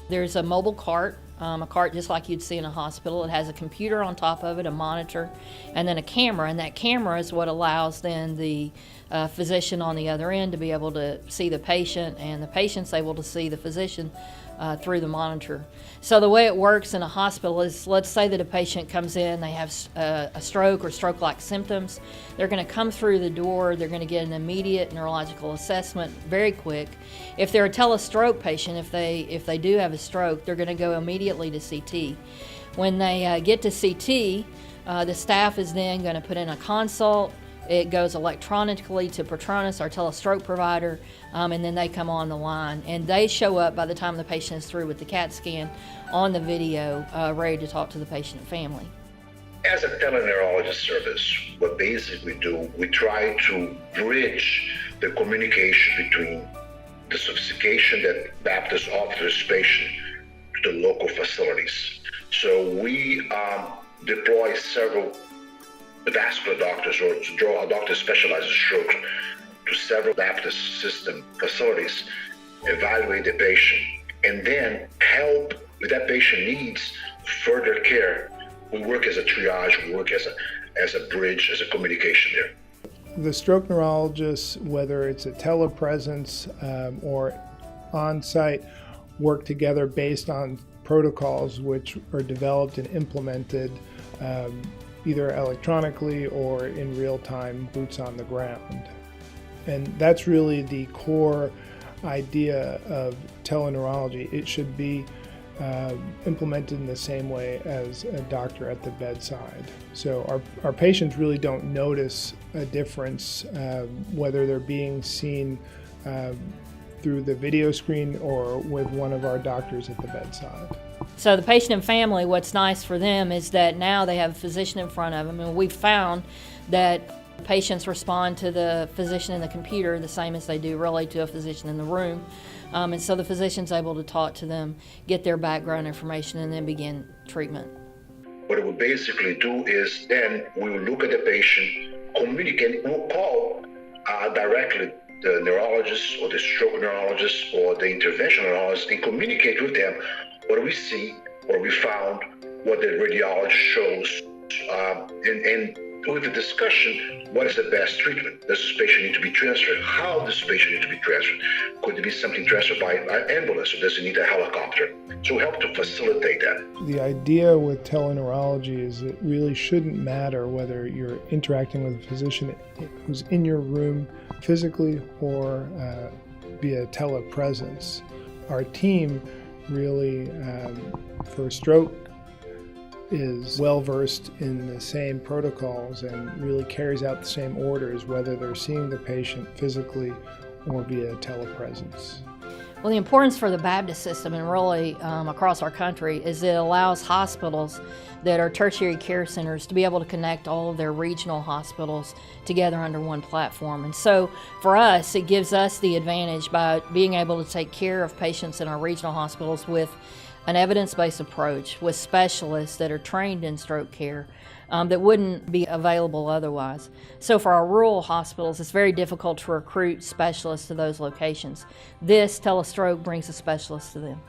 There's a mobile cart, a cart just like you'd see in a hospital. It has a computer on top of it, a monitor, and then a camera. And that camera is what allows then the physician on the other end to be able to see the patient, and the patient's able to see the physician through the monitor. So the way it works in a hospital is, let's say that a patient comes in, they have a stroke or stroke-like symptoms. They're going to come through the door, they're going to get an immediate neurological assessment very quick. If they're a telestroke patient, if they do have a stroke, they're going to go immediately to CT. When they get to CT, the staff is then going to put in a consult. It goes electronically to Patronus, our telestroke provider, and then they come on the line. And they show up by the time the patient is through with the CAT scan on the video, ready to talk to the patient and family. As a teleneurologist service, what basically we do, we try to bridge the communication between the sophistication that Baptists offer to this patient to the local facilities. So we deploy several vascular doctors or doctors specialized in stroke to several Baptist system facilities, evaluate the patient, and then help with that patient needs further care. We work as a triage, we work as a bridge, as a communication there. The stroke neurologists, whether it's a telepresence or on-site, work together based on protocols which are developed and implemented either electronically or in real time, boots on the ground. And that's really the core idea of teleneurology. It should be implemented in the same way as a doctor at the bedside. So our patients really don't notice a difference whether they're being seen through the video screen or with one of our doctors at the bedside. So the patient and family, what's nice for them is that now they have a physician in front of them, and we've found that patients respond to the physician in the computer the same as they do really to a physician in the room. And so the physician's able to talk to them, get their background information, and then begin treatment. What it will basically do is then we will look at the patient, communicate, we'll call directly the neurologist or the stroke neurologist or the interventional neurologist and communicate with them what we see, what we found, what the radiologist shows, and with the discussion, what is the best treatment? Does this patient need to be transferred? How does this patient need to be transferred? Could there be something transferred by an ambulance, or does it need a helicopter? So we help to facilitate that. The idea with teleneurology is it really shouldn't matter whether you're interacting with a physician who's in your room physically or via telepresence. Our team really, for stroke, is well versed in the same protocols and really carries out the same orders whether they're seeing the patient physically or via telepresence. Well, the importance for the Baptist system and really across our country is it allows hospitals that are tertiary care centers to be able to connect all of their regional hospitals together under one platform. And so for us, it gives us the advantage by being able to take care of patients in our regional hospitals with an evidence-based approach with specialists that are trained in stroke care that wouldn't be available otherwise. So for our rural hospitals, it's very difficult to recruit specialists to those locations. This Telestroke brings a specialist to them.